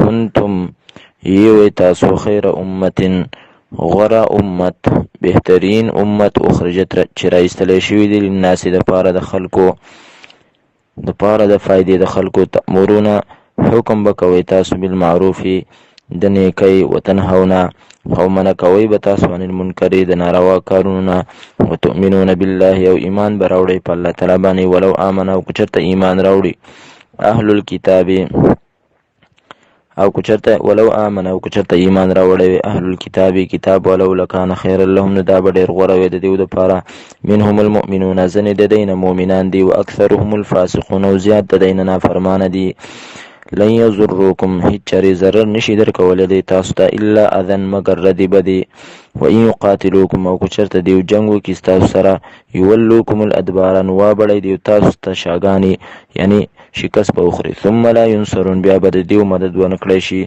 کنتم یوی تاسو خیر امتن غره امت بهترین امت اخرجت چې راایستلی شوي دي للناس دپاره د خلکو دپاره د فایدې د خلکو تأمرونه حکم به کوئ تاسو بالمعروف د نیکۍ وتنهون او منع کوئ به تاسو عن المنکر د ناروا کارونو نه وتؤمنون بالله او ایمان به راوړئ په الله تعالی باندې ولو آمن او که چېرته ایمان راوړي اهل الکتاب او که چېرته ولو آمن او که چېرته ایمان راوړی وي اهل الکتاب کتاب ولو لکان خیر لهم نو دا به ډېر غوره وي د دوی دپاره منهم المؤمنون ځینې د دوی نه مؤمنان دي و اکثرهم الفاسقون او زیات د دوی نه نافرمانه دي لن یضروکم هیڅ چرې ضرر نشي درکولی دی تاسو ته الا اذن مګر ردې بدې وان یقاتلوکم او که چېرته دیو جنګ وکړي ستاسو سره یولوکم الادبار نو وابړی دیو تاسو ته شاګانې یعنی شکست به وخوري ثم لا ینصرون بیا به د دیو مدد ونه کړی شي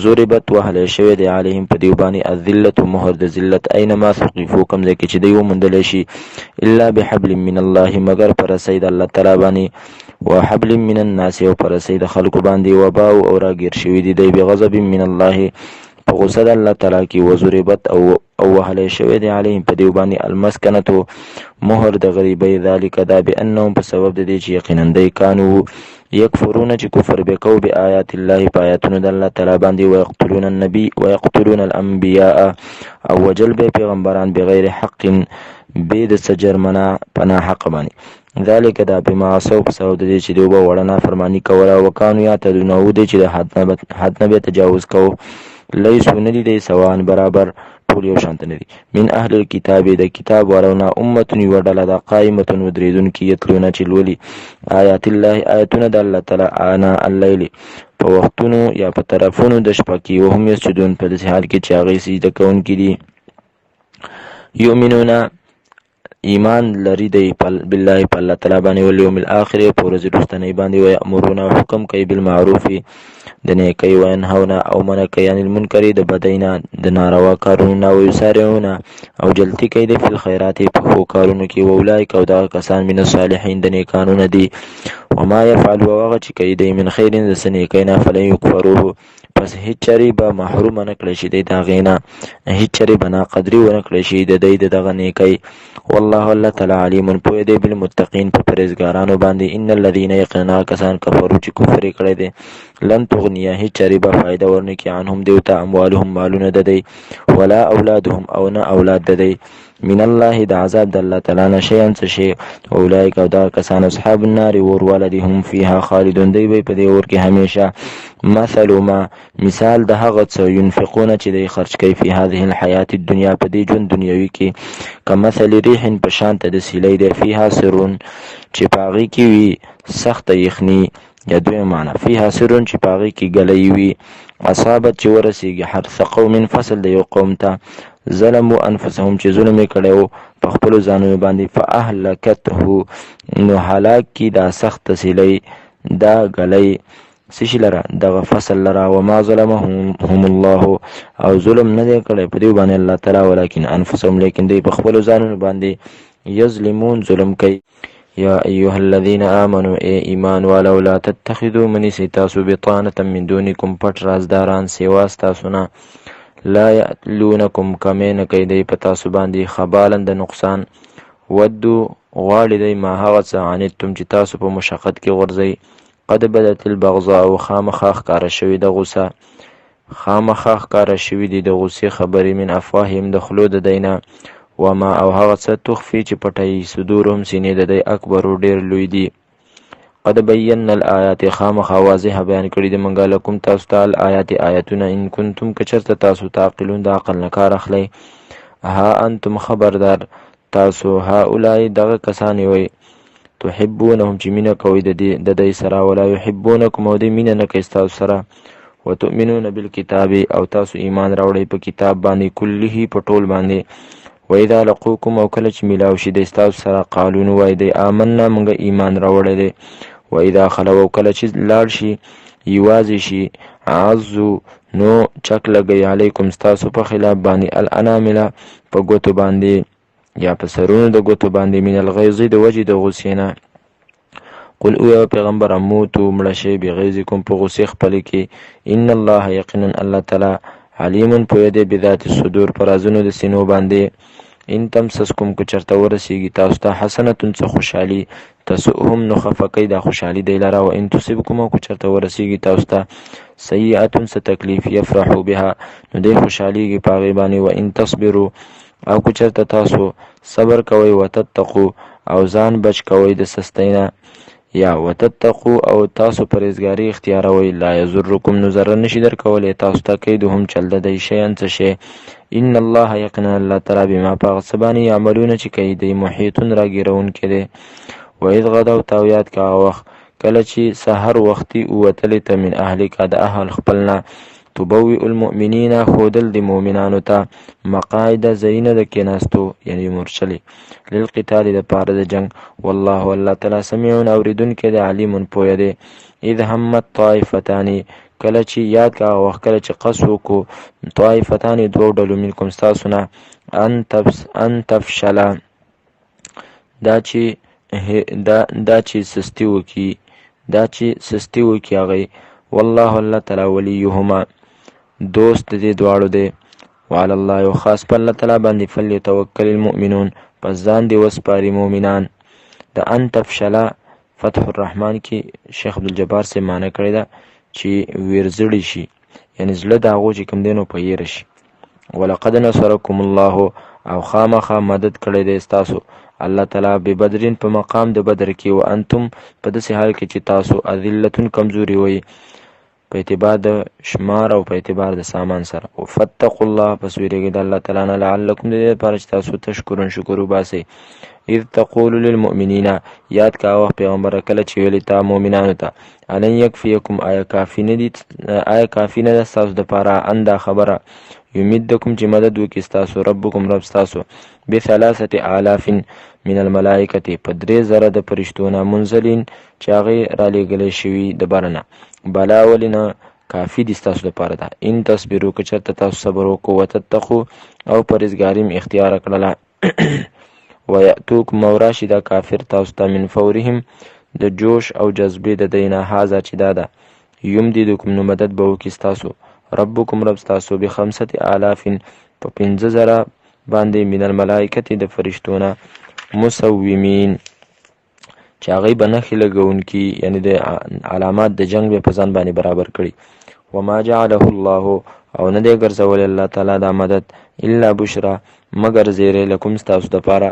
ضربت وهلی شوی دی علیهم په دیو باندې الذلة مهر د ذلت اینما ثقفو کوم ځای کې چې دی وموندلی شي الا بحبل من الله مګر په رسۍ د الله تعالی باندې وحبل من الناس او په رسۍ د خلکو باندې وباو او راګیر شوي دي دی بغضب من الله په غصه د الله تعالی کې وضربت او وهلی شوی دی علیهم په دیو باندې المسکنتو مهر د غریبۍ ذلک دا بانهم په سبب د دې چې یقینا دی کانو یکفرون چې کفر بکو بآیات الله په آیاتونو د الله تعالی باندې ويقتلون النبي ويقتلون الانبیاء او وجل به پیغمبران بغیر حق به د سجرمنا پنا حق باندې ذلک دا بما عصوا په سبب د دې چې دوی به وړه نافرماني کوله وکانو یعتدون او دې چې د حد نه به تجاوز کوو لیسو ندی دی سوان برابر ټول یو شانته ندي من اهل الكتاب د کتاب ورونه امه یو ډله د قائمه ودریدونکي یتلونه چې لولي آیات الله آیاتونه د الله تعالی انا الليل په وختونو یا په طرفونو د شپه کې وهم یسجدون په داسې حال کې چې هغې سجده کوونکي دي یؤمنون ایمان لري دی بالله په الله تعالی باندې والیوم الاخر په ورځ وروستنۍ باندې ویأمرون حکم کوي بالمعروف د نیکۍ وینهون او منع کوي عن المنکر د بدۍ نه د ناروا کارونو نه ویسارعون او جلدي کوي د فی الخیرات په ښو کارونو کې واولئک او دغه کسان من الصالحین د نیکانو نه دي وما یفعل هغه چې کوي دی من خیر د څه نیکۍ نه فلن یکفروه پس هیڅ چرې به محروم نه کړی شي دی د هغې نه هیڅ چرې به ناقدري ونه کړی شي د دی د دغه نیکۍ والله الله تعالی علیم پوه دی بالمتقین په پرهیزګارانو باندې ان الذین یقینا کسان کفروا چې کفر یې کړی دی لن تغنیه هیڅ چرې به فایده ورنکړي عنهم دیو ته اموالهم مالونه د دی ولا اولادهم او نه اولاد د دی من الله د عذاب د الله تعالی نه شیئا څه شی اولئک او دغه کسان اصحاب النار اور والدي هم فیها خالدون دی به په دې اور کې همیشه مثل ما مثال د هغه څه ينفقون چې دی خرج کوي په هذه الحیات الدنیا په دې ژوند دنیوي کې کمثل ریح په شان ته د سیلۍ دی فیها سرون چې پاغي کې وي سخت یخني یا دوی معنا فیها سرون چې پاغي کې ګلې وي اصابت چې ورسیږي حرث قوم فصل د یو قوم ته ظلموا انفسهم چې ظلم یې کړی و په خپلو ځانونو باندې فاهلکته نو هلاک کی دا سخت سیلۍ دا ګلۍ څه شي لره دغه فصل لره وما ظلمهم الله او ظلم نه دی کړی په دوی باندې الله تعالی ولکن انفسهم لیکن دوی په خپلو ځانونو باندې یظلمون ظلم کوي یا ایها الذین آمنوا ای ایمان والو لا تتخذوا منیسی تاسو بطانة من دونکم پټ رازداران سوا ستاسو نه لا یألونکم کمی نه کوي دی په تاسو باندې خبالا د نقصان ودو غواړي دی ما هغه څه عنتم چې تاسو په مشقت کې غورځئ قد بدت البغضاء خامخا ښکاره شوي د غوسه خامخا ښکاره شوي دي د غوسې خبرې من افواههم د خولو د دی نه وما او هغه څه تخفي چې پټوي صدورهم سینې د دی اکبر ډېر لوی دي قد بینا الآیات خامخا واضح بیان کړي د منګه لکم تاسو ته الآیات آیتونه ان کنتم که چېرته تاسو تعقلون د عقل نه کار اخلئ ها انتم خبردار تاسو هؤلاء دغه کسان وئ تحبونهم چې مینه کوئ د دی سره ولا یحبونکم او دی مینه نه کوي ستاسو سره وتؤمنون بالکتاب او تاسو ایمان راوړئ په کتاب باندې کله په ټول باندې واذا لقوکم او کله چې میلاو شي د ستاسو سره قالون وای دی آمنا موږ ایمان راوړی دی واذا خلو کله چې لاړ شي یوازې شي عزو نو چک لګي علیکم ستاسو په خلاف باندې الانامل په ګوتو باندې یا په سرونو د ګوتو باندې من الغیظ د وجې د غوسې نه قل او پیغمبر موتو مړه شئ بغیظکم په غصې خپلې کې ان الله یقینا الله تعالی علیم پوهه دی بذات الصدور پر رازونو د سینو باندې ان تمسسکم کو چرته ورسیږي تاسو ته حسنتون څه خوشحالي تسؤهم نو خفقی دا خوشحالي دی لره او ان تصبکم کو چرته ورسیږي تاسو ته سیئاتون څه تکلیف یفرحوا بها نو دی خوشحاليږي پاغي باندې و ان تصبروا او کو چرته تاسو صبر کوئ وتتقوا او ځان بچ کوئ د سستینا یا وتتقوا او تاسو پرهیزګاری اختیاروي لا یضرکم نو ضرر نشي در کولای تاسو ته کیدهم چل د شي ان څه شي ان الله یقینا الله تعالی بما پاغ سبانی عملونه چې کوي د محیطون راګیرون کړي و اذ غدوا تاویات کا وخت کله چې سحر وختي وتل ته من اهلک د اهل خپلنا تبوئ المؤمنین خودل د مؤمنانو ته مقاعد زینه د کیناستو یعنی مرشلی للقتال د پاره د جنگ والله الله تعالی سميع اوریدون کې د علیم پوهه دی اذ همت طائفتان کله چې یاد کا وخت کله چې قصو کو طائفتان دوه ډلو منکم تاسو نه ان تفشلا دا چې سستی وکي هغه والله الله تعالی ولیهما دوست دې دواړو دی وعلى الله او خاص په الله تعالی باندې فلیتوکل المؤمنون پس ځان دی وسپاري مؤمنان د ان تفشلا فتح الرحمن کې شیخ عبدالجبار سے معنی کړی دا چې ورزړی شي یعنی زړه د هغو چې کوم دینو په یېره شي ولقد نصرکم الله او خامخا مدد کړی دی ستاسو الله تعالی به بدرین په مقام د بدر کې و انتم په داسې حال کې چې تاسو اذلتون کمزوري وي په اعتبار د شمار او په اعتبار د سامان سره او فتقوا الله پس ویریږئ د الله تعالی نه لعلکم د دې لپاره چې تاسو تشکرون شکر وباسئ اذ تقول للمؤمنین یاد کا وخت پیغمبر کله چې ویل تا مؤمنانو ته ان یکفیکم آیا کافی نه ده تاسو د پاره انده خبره یمدکم چې مدد وکي تاسو ربکم رب تاسو بثلاثه آلاف من الملائکه په 3000 د فرشتونه منزلین چې هغه را لېږلی شوي د برنه بلا ولنا کافی دي تاسو لپاره ده ان تصبروا که چرته تاسو صبر وکړو وتتقوا او پرهیزګاری اختیار کړله ويأتوکم وراشي دا کافر تاسو ته من فورهم د جوش او جذبې د دینه هاذا چې دا ده یمددکم نو مدد به وکړي تاسو ربکم رب تاسو ب5000 په 5000 باندې من الملائکه د فرشتونه مسومین چې هغه به نښې لګونکي یعنی د علامات د جنگ به په ځان باندې برابر کړي وما جعله الله او نه دی ګرځولی الله تعالی دا مدد الا بشرا مگر زیری لکم ستاسو دپاره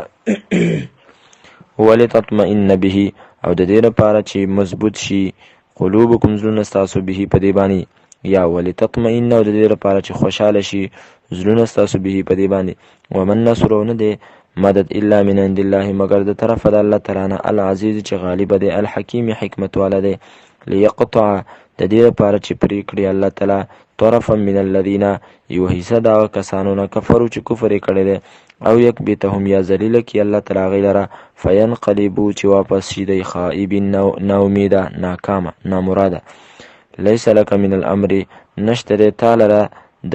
ولتطمئن به او د دې لپاره چې مضبوط شي قلوبکم زړونه ستاسو به په دې باندې یا ولتطمئن او د دې لپاره چې خوشحاله شي زړونه ستاسو به په دې باندې ومن نصر نه دی مدد الا من عند الله مگر د طرف د الله تعالی نه العزیز چې غالب دی الحکیم حکمت والا دی ليقطع د دې لپاره چې پرې کړي الله تعالی طرفا من الذين یو حصه دا کسانو نه کفرو چې کفر کړي دي او یک بیتهم یا ذلیل کی الله تعالی غیره فینقلبوا چې واپس شي د خائبین نو امیده ناکامه نامراده ليس لك من الامر نشتره تعالی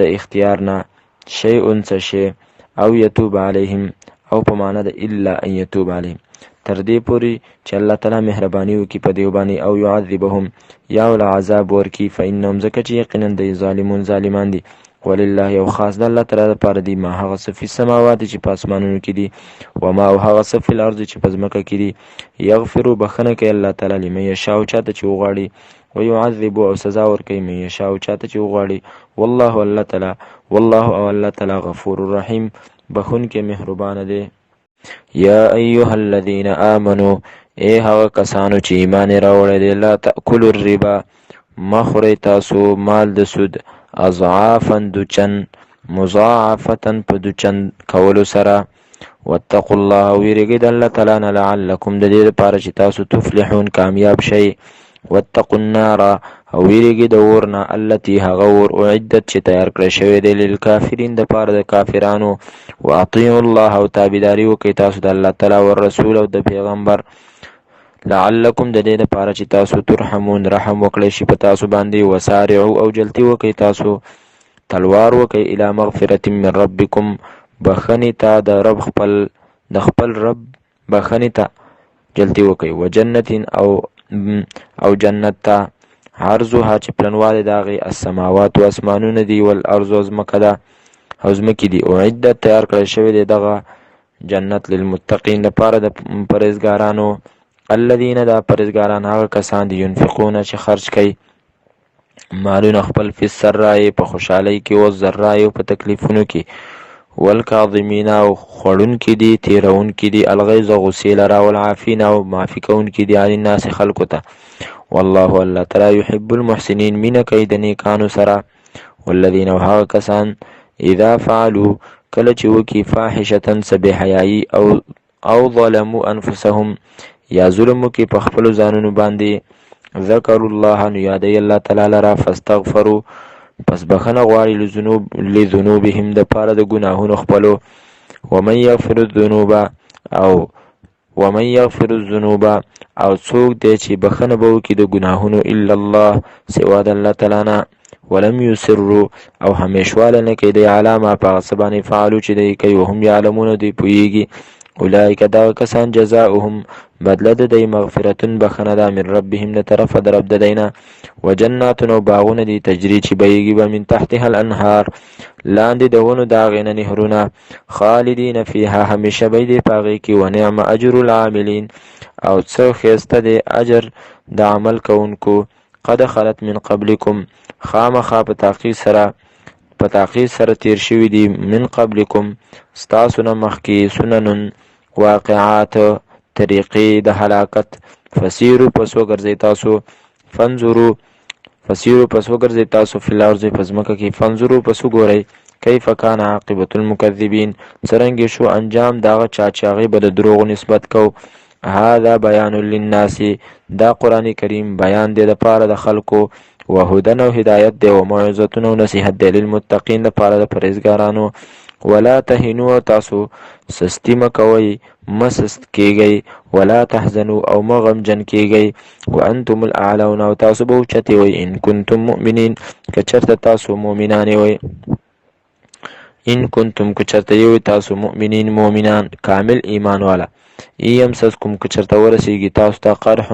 د اختیار نه شیء څه شی او یتوب علیهم او په معنا د الا ان یتوب علیهم تر دې پوري چې الله تعالی مهرباني وکي په دیو باندې او يعذبهم یا ول عذاب ورکی فإنهم زکه چې یقینا د ظالمان دي ولله یو خاص د الله تعالی لپاره دی ما هغه څه په سماوات چې په اسمانونو کې دي و ما هغه څه په الارض چې په ځمکه کې دي یغفر بخنه کوي الله تعالی لمن یشاء چاته چې وغواړي ويعذب او سزا ورکوي من یشاء چاته چې وغواړي والله الله تعالی والله او الله تعالی غفور رحیم بخون کې مهربان دی یا ایها الذین آمنوا ای هغه کسانو چې ایمان راوړی دی لا تأکلوا الربا مخورئ تاسو مال د سود اضعافا دوچن مضاعفتا په دوچن کولو سره واتقوا الله ویریږئ د الله تعالی نه لعلکم د دې لپاره چې تاسو تفلحون کامیاب شئ واتقوا النار او ویریږئ د اور نه التي هغه اور اعدت چې تیار کړی شوی دی للکافرین د پاره د کافرانو واطیعوا الله او تابعداري وکئ تاسو د الله تعالی او رسول او د پیغمبر لعلکم د دې لپاره چې تاسو ترحمون رحم وکړئ شي په تاسو باندې وسارعوا او جلتی وکئ تاسو تلوار وکئ الی مغفرة من ربکم بخنی تا د خپل رب بخنی تا جلتی وکئ وجنت او او جنت ته عرضها چې پلنوالی د هغې السماوات و اسمانونه دي والارض او ځمکه ده او ځمکې دي اعدت تیار کړی شوی دی دغه جنت للمتقین لپاره د پرهیزګارانو الذین دا پرهیزګاران هغه کسان دي ينفقون چې خرج کوي مالونه خپل فی السراء په خوشحالۍ کې او ضراء او په تکلیفونو کې والکاظمین او خوړونکي دي تیرونکي دي الغیظ غصې لره والعافین او معافي کوونکي دي عن الناس خلکو ته والله الله تعالی يحب المحسنین مینه کوي د نیکانو سره والذین او هغه کسان اذا فعلوا کله چې وکي فاحشة څه بېحیایي او ظلموا انفسهم یا ظلم وکي په خپلو ځانونو باندې ذکروا الله نو یادوي الله تعالی لره فاستغفروا پس بخښنه غواړي لذنوبهم د پاره د ګناهونو خپلو ومن یغفر الذنوب او څوک دی چې بخښنه به وکړي د ګناهونو الا الله سوا د الله تعالی نه ولم یصروا او همیشواله نه کوي دی علی ما په هغه څه باندې فعلوا چې دی کوي وهم یعلمون دوی پوهیږي اولئک دغه کسان جزاؤهم بدله د دی مغفرتون بخښنه ده من ربهم د طرفه د رب د دی نه وجناتون او باغونه دي تجري چې بهیږي به من تحتها الانهار لاندې د ونو د هغې نه نهرونه خالدین فیها همیشه به دی په هغې کې ونعم اجر العاملین او څه ښایسته دی اجر د عمل کوونکو قد خلت من قبلکم خامخا په تحقیق سره تیر شوي دي من قبلکم ستاسو نه مخکې سنن واقعات طریقې د هلاکت فسیرو پس وګرځئ تاسو فی الارض په ځمکه کې فانظروا پس وګورئ کیف کان عاقبة المکذبین څرنګه شو انجام د هغه چا چې هغې به د دروغو نسبت کو هذا بیان للناس دا قرآن کریم بیان دی د پاره د خلکو وهدن او هدایت دی وموعظة او نصیحت دی للمتقین لپاره د پرهیزګارانو ولا تهنوا تاسو سستی مکوئ مسست کیږئ ولا تحزنوا او مغمجن کیږئ وانتم الاعلون او تاسو به اوچتې وئ ان کنتم مؤمنین که چرته تاسو مؤمنانې وئ ان کنتم که چرته یوئ تاسو مؤمنان کامل ایمان والا یمسسکم که چرته ورسیږي تاسو ته قرح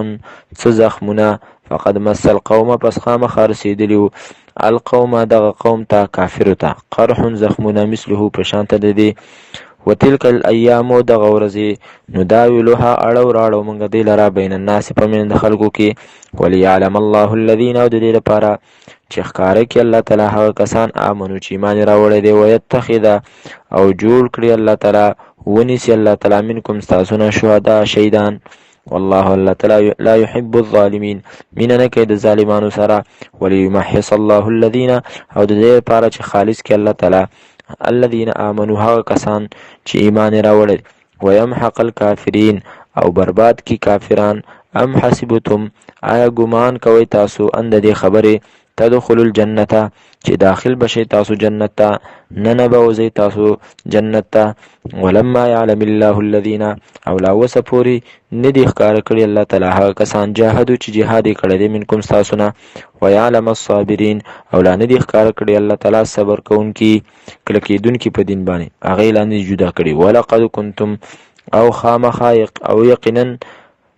څه زخمونه فقد مس القوم پس خامخا رسېدلي وو القوم دغه قوم ته کافرو ته قرح زخمونه مثله په شانته د دې وتلک الایام دغه ورځې نداولها اړو راړو موږ دې لره بین الناس په منځ د خلکو کې وليعلم الله الذین او د دې لپاره چې ښکاره کړي الله تعالی هغه کسان آمنو چې ایمان یې راوړی دی ویتخذ او جوړ کړي الله تعالی ونیسي الله تعالی منکم ستاسو نه شهدا شهیدان والله الله تعالی لا يحب الظالمین مینه نه کوي د ظالمانو سره وليمحص الله الذین او د دې لپاره چې خالص کړي الله تعالی الذين آمنوا هغه کسان چې ایمان راوړل ويمحق الكافرین او برباد کی کافران ام حسبتم آیا ګمان کوي تاسو اند دې خبره تدخلوا الجنه چې داخل بشي تاسو جنت ته نه بوځي تاسو جنت ته ولما يعلم الله الذين او لا وسپوري ندي ښکار کړی الله تعالی هغه کسان جاهدوا چې جهاد کړی دي منکم تاسو نه ويعلم الصابرين او لا ندي ښکار کړی الله تعالی صبر کوونکی کله کېدونکي په دین باندې هغه لاندې جدا کړی ولقد كنتم او خامخایق او یقینا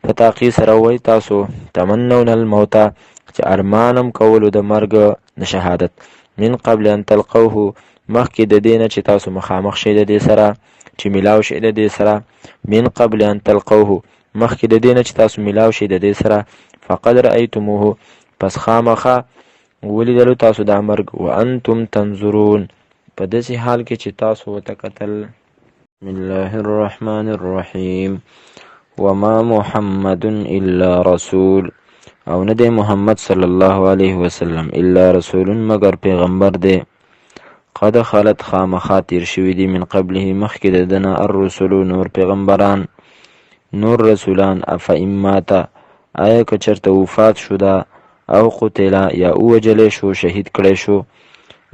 فتاقی سره وای تاسو تمنون الموت چې ارمانم کولو د مرګ د شهادت من قبل ان تلقوه مخکې د دې نه چې تاسو مخامخ شئ د دې سره چې میلاو شئ د دې سره من قبل ان تلقوه مخکې د دې نه چې تاسو میلاو شئ د دې سره فقد رأیتموه پس خامخه ولیدلو تاسو د مرګ وانتم تنظرون په داسې حال کې چې تاسو ورته کتل بسم الله الرحمن الرحیم وما محمد الا رسول او نه دی محمد صلی الله علیه وسلم الا رسول مگر پیغمبر دی قد خلت خامخا تیر شوي دي من قبله مخکې د دنه الرسل نور پیغمبران نور رسولان افئن مات آیا که چرته وفات شو ده او قتل یا ووجلی شو شهید کړی شو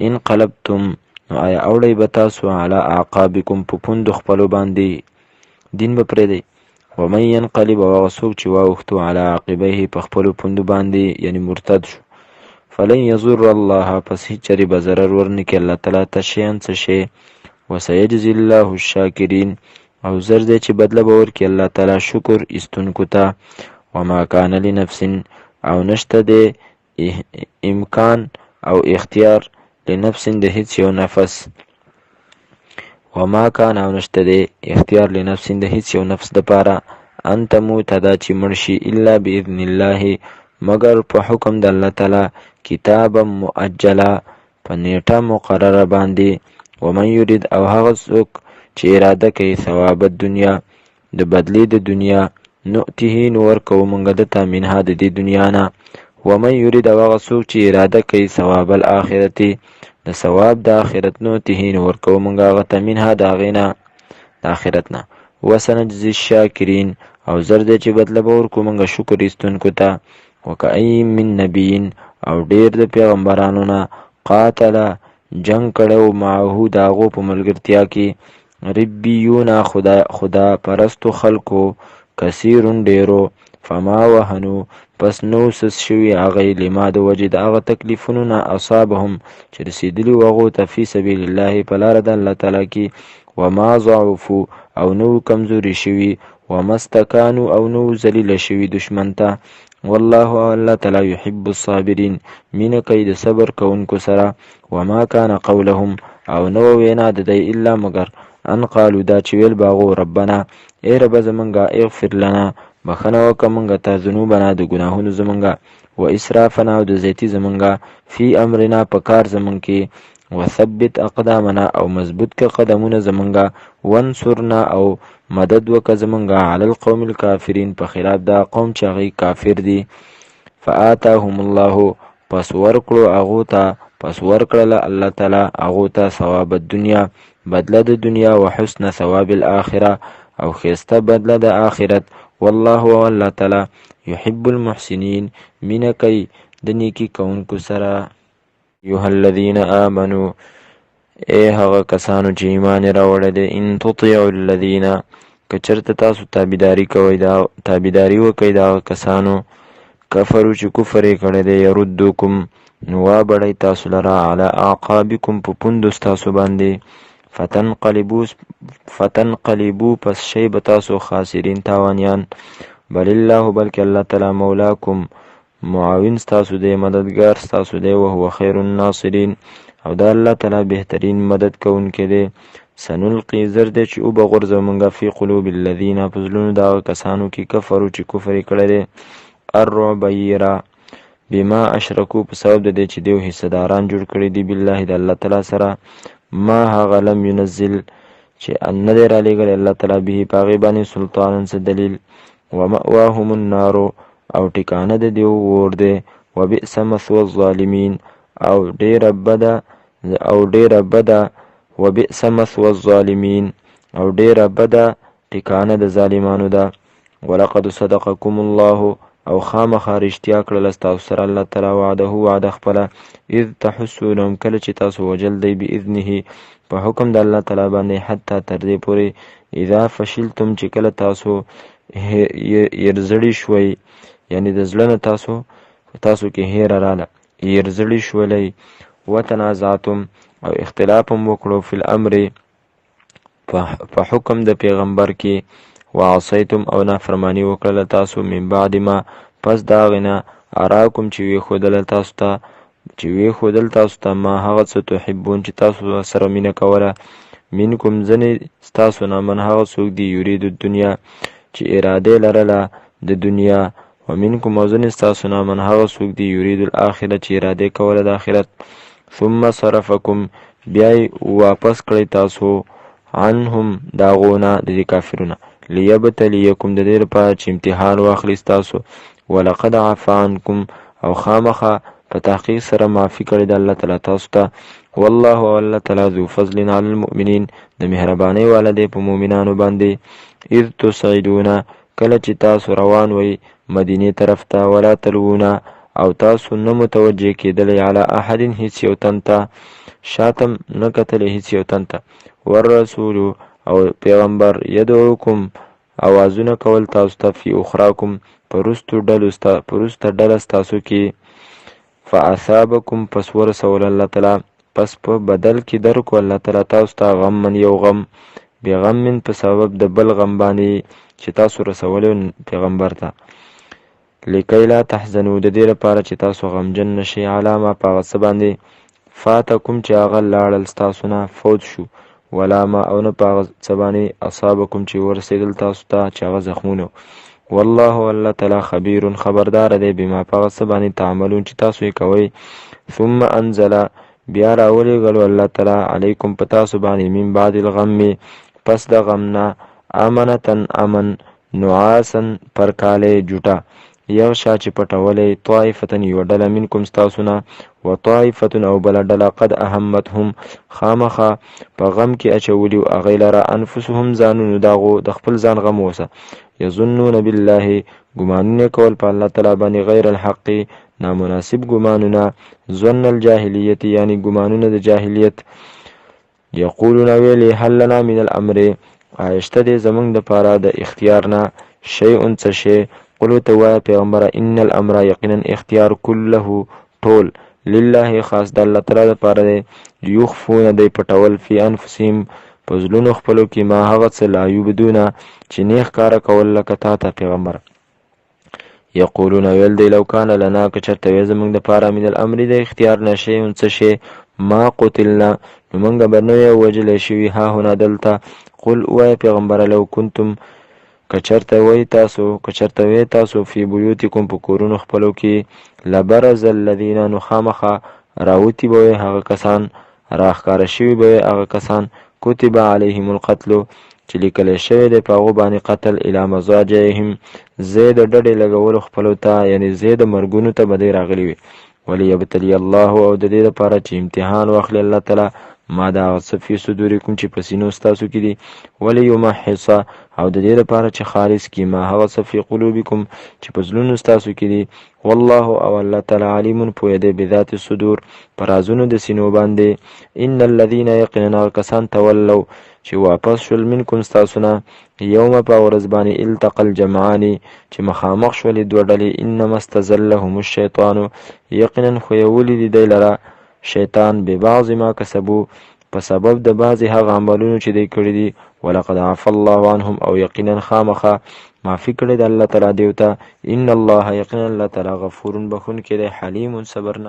انقلبتم نو آیا اوړی به تاسو علی اعقابکم په پوندو خپلو باندې دین به پرېږدئ ومن ينقلب او هغه څوک چې واوښتو علی عاقبیه په خپلو پوندو باندې یعنی مرتد شو فلن یضر الله پس هیڅ چرې به ضرر ورنکړي الله تعالی ته شیئا څه شی وسیجزي الله الشاکرین او زر دی چې بدله به ورکړي الله تعالی شکر ایستونکو ته وما کان لنفس او نشته د امکان او اختیار لنفس د هیڅ یو نفس وما کان او نشته د اختیار لنفس د هیڅ یو نفس دپاره ان تموت دا چې مړ شي الا باذن الله مگر په حکم د الله تعالی کتابا مؤجلا په نیټه مقرره باندې ومن یرید او هغه څوک چې اراده کوي ثواب الدنیا د بدلی د دنیا نؤته نو ورکوو موږ دته منها د دې دنیا نه ومن یرید او هغه څوک چې اراده کوي ثواب الاخرتې د ثواب د آخرت نؤته نو ورکوو موږ هغه ته منها د هغې نه د آخرت نه وسنجزي الشاکرین او زر دی چې بدله به ورکو موږ شکر ایستونکو ته وکأی من نبیین او ډیر د پیغمبرانو نه قاتله جنگ کړی معهو د هغو په ملګرتیا کې ربیون خدا پرستو خلکو کثیرون ډیرو فما وهنو پس نو سس شوي هغې لما د وجې د هغه تکلیفونو نه اصابهم چې رسېدلي و هغو ته فی سبیل الله په لاره د الله تعالی کې وما ضعفو او نو کمزوري شوي وما استکانو او نو ذلیله شوي دشمن ته والله الله تعالی یحب الصابرین مینه کوي د صبر کوونکو سره وما کان قولهم او نو وینا د دی الا مگر ان قالو دا چې ویل باغو ربنا ای رب زمونږه اغفر لنا بخنه وکړه مونږ ته ذنوبنا د ګناهونو زمونږه و اسرافنا او د زیتی زمونږه فی امرنا په کار زمونږ کې وثبت اقدامنا او مضبوط که قدمونه زمونږه وانصرنا او مدد وکړه زمونږه علی القوم الکافرین په خلاف دا قوم چې هغوی کافر دي فآتاهم الله پس ورکړله الله تعالی هغو ته ثواب الدنیا بدله د دنیا و حسن ثواب الاخره او ښایسته بدله د آخرت والله الله تعالی یحب المحسنین مینه کوي د نیکي کوونکو سره ایها الذین آمنوا ای هغه کسانو چې ایمان یې راوړی دی ان تطیعوا الذین که چېرته تاسو تابعداري وکئ د هغه کسانو کفرو چې کفر یې کړی دی یردوکم نو وابړئ تاسو لره علی اعقابکم په پوندو ستاسو باندې فتنقلبو پس شی به تاسو خاسرین تاوانیان بل الله بلکې الله تعالی مولاکم معاون ستاسو دی مددگار ستاسو دی وهو خیر الناصرین او دا الله تعالی بهترین مدد کوونکی دی سنلقي زر دی چې وبغورځو موږ فی قلوب الذین په زړونو د هغه کسانو کې کفرو چې کفر یې کړی دی الرعب ییره بما اشرکو په سبب د دې چې دوی حصهداران جوړ کړي دي بالله د الله تعالی سره ما هغه لم ينزل چې نه دی رالیږلی الله تعالی به په هغې باندې سلطانا څه دلیل ومأواهم النار او ټکانه د دیو اور دی وبئس مثوى الظالمین او ډیره بده وبئس مثوى الظالمین او ډیره بده ټکانه د ظالمانو ده ولقد صدقكم الله او خامخا رښتیا کړله ستاسو سره الله تعالی وعده خپله اذ تحسونهم کله چې تاسو وجل دی باذنه په حکم د الله تعالی باندې حتی تر دې پورې اذا فشلتم چې کله تاسو یرزړي شوئ یعنی د زړه نه تاسو کې هیره راله یرزړي شولئ وتنازعتم او اختلاف هم وکړو فی الامر په حکم د پیغمبر کې وعصیتم او نافرمانی وکړله تاسو من بعد ما پس د هغې نه اراکم چې ویښودل تاسو ته ما هغه څه تحبون چې تاسو سره مینه کوله منکم ځینې ستاسو نه من هغه څوک دی یرید الدنیا چې ارادې لرله د دنیا ومنکم او ځینې ستاسو نه من هغه څوک دی یرید الاخره چې ارادې کوله د آخرت ثم صرفکم بیا واپس کړئ تاسو عنهم د هغو نه د دې کافرونه لیبتلیکم د دې لپاره چې امتحان واخلي ستاسو ولقد عفا عنکم او خامخا په تحقیق سره معافي کړې د الله تعالی تاسو ته والله الله تعالی ذو فضل علی المؤمنین د مهربانۍ والا دی په مؤمنانو باندې اذ تصعدون کله چې تاسو روان وئ مدینې طرف ته ولا تلوونه او تاسو نه متوجه کېدلی علی احد هیڅ یو تن ته شاتم نه کتلی هیڅ یو تن ته والرسول او پیغمبر یدعوکم اوازونه کول تاسو ته فی اخراکم پرسته ډله ستاسو کې فاصابکم پس ورسول الله تعالی پس په بدل کې درکو الله تعالی تاسو ته غمن یو غم بغم په سبب د بل غم باندې چې تاسو رسولو پیغمبر ته لکی لا تحزنوا د دې لپاره چې تاسو غمجن نشئ علی ما په هغه څه باندې فاتکم چې هغه لاړل ستاسو نه فوت شو ولا ما او نه په هغه څه باندې اصابکم چې ورسېدل تاسو ته چې هغه زخمونه والله الله تعالی خبیر خبردار دی بما په هغه څه باندې تعملون چې تاسو یې کوئ ثم انزل بیا راولېږلو الله تعالی علیکم په تاسو باندې من بعد الغم پس د غم نه امنتن امن نعاسن پرکالی جوټه یو شا چې پټولې طائفتن یو ډله منکم ستاسو نه و طائفتن او بله ډله قد اهمتهم خامخه په غم کې اچولي هغوی لره انفسهم ځانونو د هغو د خپل ځان غم اوسه یظنون بالله ګمانونه کول په الله تعالی باندې غیر الحق نامناسب ګمانونه ظن الجاهلیت یعنی ګمانونه د جاهلیت یقولون ویلی هل لنا من الامر آیشته دی زمونږ دپاره د اختیار نه شیء څه شی قلو ته وایه پیغمبره ان الامر یقینا اختیار کله ټول لله خاص د الله تعالی دپاره دی یخفون دی پټول فی انفسهم په زړونو خپلو کې ما هغه څه لا یبدونه چې نه ښکاره کول لکه تا ته پیغمبر یقولون ویل دی لو کان لنا که چېرته وی زموږ دپاره من الامر د اختیار نه شیء څه شی ما قتلنا نو موږ به نه یو وژلی شوي هاهنا دلته قل وایه پیغمبره لو کنتم که چېرته وی تاسو فی بیوتکم په کورونو خپلو کې لبرز الذین نو خامخه راوتي به وی هغه کسان راښکاره شوي به وی هغه کسان کتب علیهم القتل چې لیکلی شوی دی په هغو باندې قتل الی مضاجعهم ځای د ډډې لګولو خپلو ته یعنې ځای د مرګونو ته به دی راغلي وي ولیبتلی الله او د دې لپاره چې امتحان واخلي الله تعالی ما دا هغه څه فی صدورکم چې په سینو ستاسو کې دي ولیمحص او د دې لپاره چې خالص کړي ما هغه څه فی قلوبکم چې په زړونو ستاسو کې دي والله او الله تعالی علیم پوهه دی بذات الصدور په رازونو د سینو باندې ان الذین یقینا کسان تولوا چې واپس شول منکم ستاسو نه یوم په ورځ باندې التقى الجمعان چې مخامخ شولې دوه ډلې انما استزلهم الشیطان یقینا خویولی دی دی لره شیطان به بعض ما کسبو په سبب د بعضې هغه عملونو چې دی کړي دي ولقد عفى الله عنهم او یقینا خامخه معافي کړی د الله تعالی دیو ته ان الله یقینا الله تعالی غفور بخونکی دی حلیم صبرناک